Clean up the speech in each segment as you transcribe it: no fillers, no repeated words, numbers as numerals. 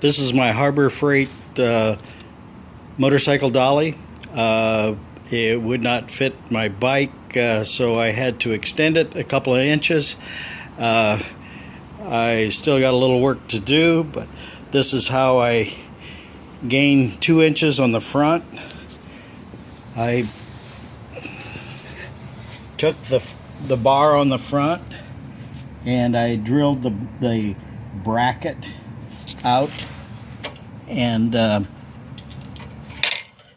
This is my Harbor Freight motorcycle dolly. It would not fit my bike, so I had to extend it a couple of inches. I still got a little work to do, but this is how I gained 2 inches on the front. I took the bar on the front and I drilled the bracket out and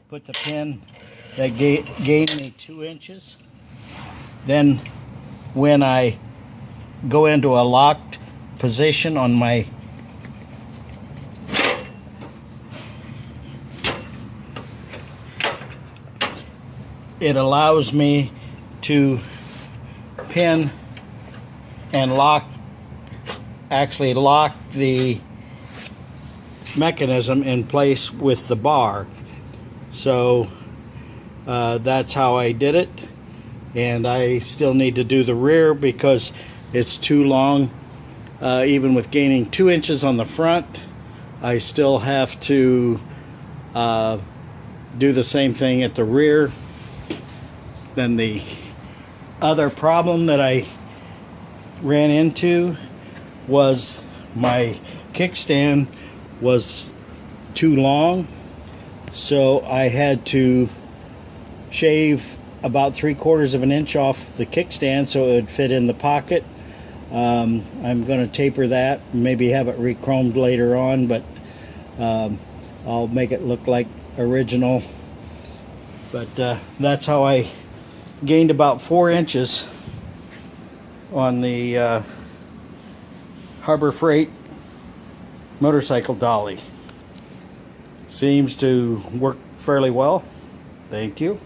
put the pin that gained me 2 inches. Then when I go into a locked position on my it allows me to pin and actually lock the mechanism in place with the bar. So that's how I did it, and I still need to do the rear because it's too long. Even with gaining 2 inches on the front, I still have to do the same thing at the rear. Then the other problem that I ran into was my kickstand was too long, so I had to shave about 3/4 of an inch off the kickstand so it would fit in the pocket. I'm going to taper that, maybe have it re-chromed later on, but I'll make it look like original. But that's how I gained about 4 inches on the Harbor Freight motorcycle dolly. Seems to work fairly well. Thank you.